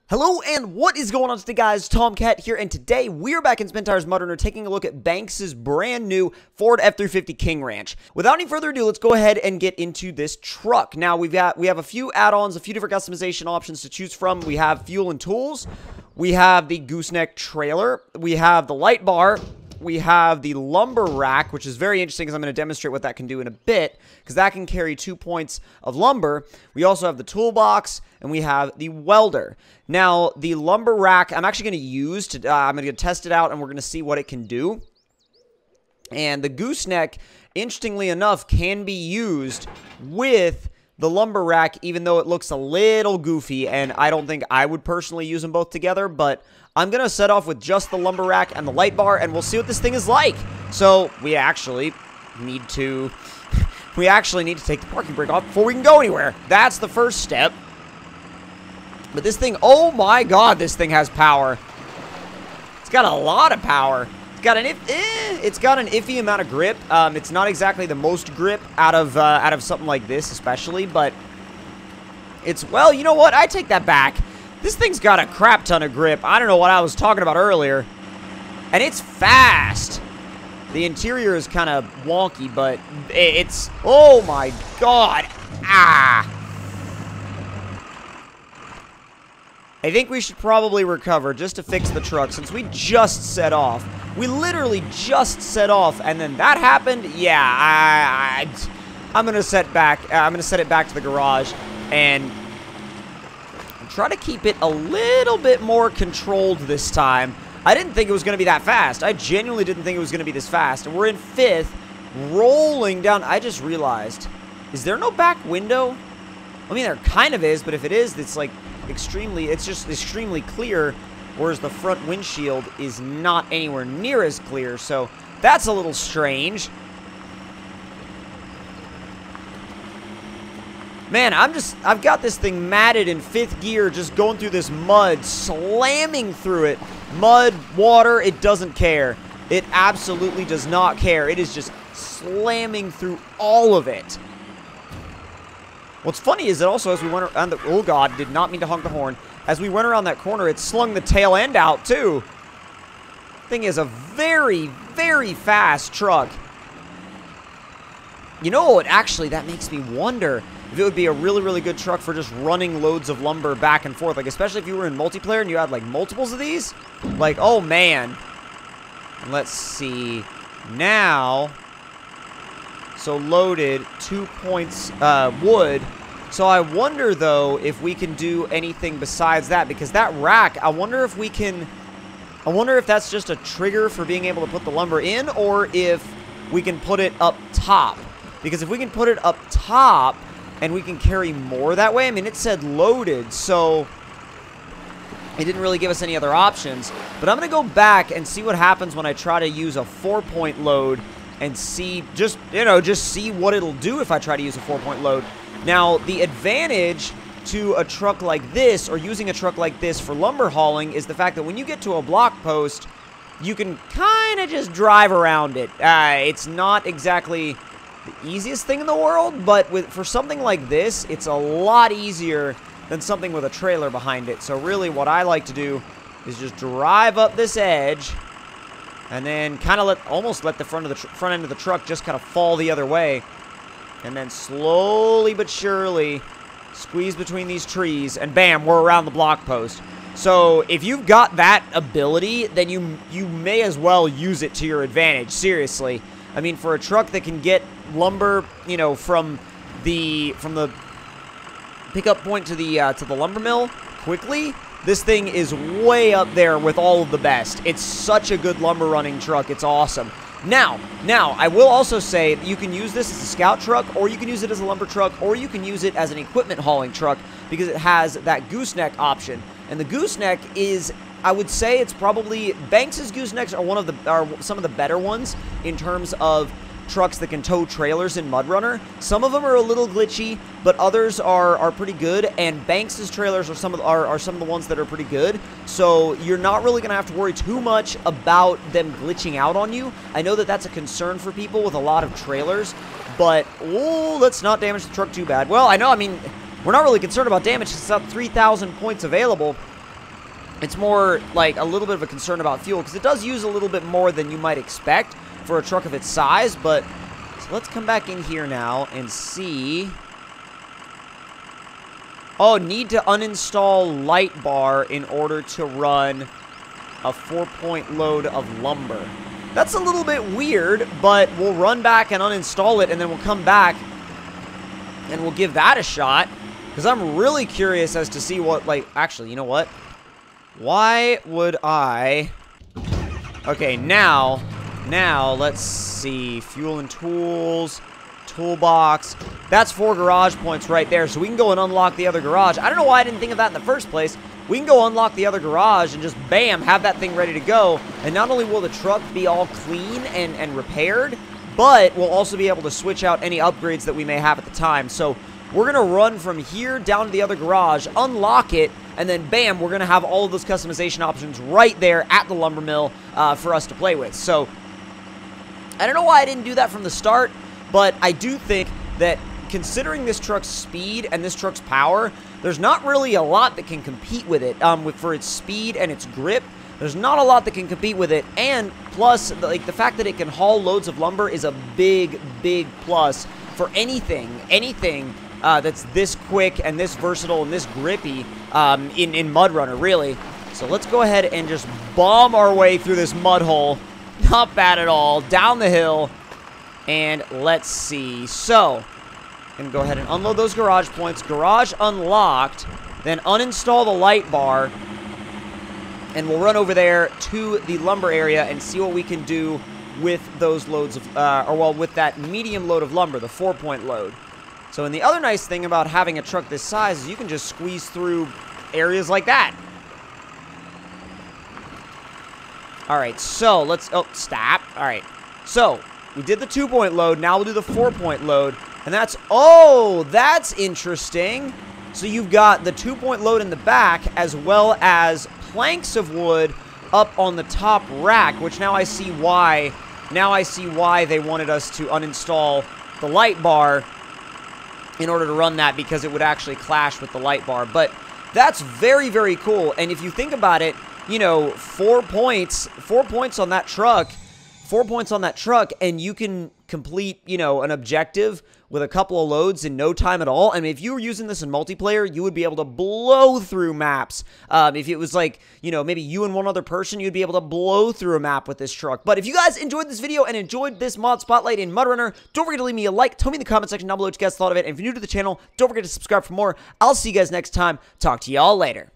Hello and what is going on today, guys? Tomcat here, and today we're back in SpinTires MudRunner taking a look at Banks' brand new Ford F350 King Ranch. Without any further ado, let's go ahead and get into this truck. Now, we have a few add-ons, a few different customization options to choose from. We have fuel and tools, we have the gooseneck trailer, we have the light bar, we have the lumber rack, which is very interesting because I'm going to demonstrate what that can do in a bit, because that can carry 2 points of lumber. We also have the toolbox, and we have the welder. Now, the lumber rack, I'm actually going to use, I'm going to test it out, and we're going to see what it can do. And the gooseneck, interestingly enough, can be used with the lumber rack, even though it looks a little goofy, and I don't think I would personally use them both together, but I'm going to set off with just the lumber rack and the light bar, and we'll see what this thing is like. So, we actually need to take the parking brake off before we can go anywhere. That's the first step. But this thing, oh my god, this thing has power. It's got a lot of power. It's got an iffy amount of grip. It's not exactly the most grip out of something like this, especially, but it's, well, you know what? I take that back. This thing's got a crap ton of grip. I don't know what I was talking about earlier. And it's fast. The interior is kind of wonky, but it's, oh my god. Ah. I think we should probably recover just to fix the truck, since we just set off. We literally just set off, and then that happened. Yeah, I'm gonna set it back to the garage and try to keep it a little bit more controlled this time. I didn't think it was gonna be that fast. I genuinely didn't think it was gonna be this fast. And we're in 5th, rolling down. I just realized, is there no back window? I mean, there kind of is, but if it is, it's like it's just extremely clear, whereas the front windshield is not anywhere near as clear, so that's a little strange. Man, I've got this thing matted in 5th gear, just going through this mud, slamming through it. Mud, water, it doesn't care. It absolutely does not care. It is just slamming through all of it. What's funny is that also as we went around the, oh god, did not mean to honk the horn. As we went around that corner, it slung the tail end out too. Thing is a very, very fast truck. You know what, actually, that makes me wonder if it would be a really, really good truck for just running loads of lumber back and forth. Like, especially if you were in multiplayer and you had, like, multiples of these. Like, oh, man. Let's see. Now, so loaded, 2 points wood. So I wonder, though, if we can do anything besides that. Because that rack, I wonder if we can... I wonder if that's just a trigger for being able to put the lumber in, or if we can put it up top. Because if we can put it up top, and we can carry more that way, I mean, it said loaded, so it didn't really give us any other options. But I'm going to go back and see what happens when I try to use a 4-point load and see, just see what it'll do if I try to use a 4-point load. Now, the advantage to a truck like this, or using a truck like this for lumber hauling, is the fact that when you get to a block post, you can kind of just drive around it. It's not exactly the easiest thing in the world, but for something like this, it's a lot easier than something with a trailer behind it. So really what I like to do is just drive up this edge, and then kind of almost let the front end of the truck just kind of fall the other way. And then slowly but surely squeeze between these trees, and bam, we're around the block post. So if you've got that ability, then you may as well use it to your advantage, seriously. I mean, for a truck that can get lumber, you know, from the pickup point to the lumber mill quickly, this thing is way up there with all of the best. It's such a good lumber running truck. It's awesome. Now, I will also say that you can use this as a scout truck, or you can use it as a lumber truck, or you can use it as an equipment hauling truck, because it has that gooseneck option. And the gooseneck is, I would say, it's probably, Banks's goosenecks are some of the better ones in terms of trucks that can tow trailers in MudRunner. Some of them are a little glitchy, but others are pretty good, and Banks's trailers are some of the ones that are pretty good. So you're not really going to have to worry too much about them glitching out on you. I know that that's a concern for people with a lot of trailers, but oh, let's not damage the truck too bad. Well, I know, I mean, we're not really concerned about damage because it's got 3,000 points available. It's more like a little bit of a concern about fuel because it does use a little bit more than you might expect for a truck of its size. But so let's come back in here now and see. Oh, need to uninstall light bar in order to run a 4-point load of lumber. That's a little bit weird, but we'll run back and uninstall it, and then we'll come back and we'll give that a shot. Because I'm really curious as to see what, like, actually, you know what? Why would I... Okay, now, let's see. Fuel and tools, toolbox. That's 4 garage points right there, so we can go and unlock the other garage. I don't know why I didn't think of that in the first place. We can go unlock the other garage and just, bam, have that thing ready to go. And not only will the truck be all clean and repaired, but we'll also be able to switch out any upgrades that we may have at the time. So we're going to run from here down to the other garage, unlock it, and then, bam, we're going to have all of those customization options right there at the lumber mill for us to play with. So I don't know why I didn't do that from the start, but I do think that considering this truck's speed and this truck's power, there's not really a lot that can compete with it for its speed and its grip. There's not a lot that can compete with it, and plus, like, the fact that it can haul loads of lumber is a big, big plus for anything that's this quick and this versatile and this grippy in MudRunner, really. So let's go ahead and just bomb our way through this mud hole. Not bad at all. Down the hill, and let's see. So, gonna go ahead and unload those garage points. Garage unlocked. Then uninstall the light bar. And we'll run over there to the lumber area and see what we can do with those loads of, with that medium load of lumber, the 4-point load. So, and the other nice thing about having a truck this size is you can just squeeze through areas like that. Alright, so let's, stop. Alright, so we did the 2-point load, now we'll do the 4-point load. And that's interesting. So you've got the 2-point load in the back as well as planks of wood up on the top rack, which now I see why they wanted us to uninstall the light bar in order to run that, because it would actually clash with the light bar. But that's very, very cool. And if you think about it, you know, 4 points on that truck, 4 points on that truck, and you can complete, you know, an objective with a couple of loads in no time at all. I mean, if you were using this in multiplayer, you would be able to blow through maps. If it was like, you know, maybe you and one other person, you'd be able to blow through a map with this truck. But if you guys enjoyed this video and enjoyed this mod spotlight in MudRunner, don't forget to leave me a like. Tell me in the comment section down below what you guys thought of it. And if you're new to the channel, don't forget to subscribe for more. I'll see you guys next time. Talk to y'all later.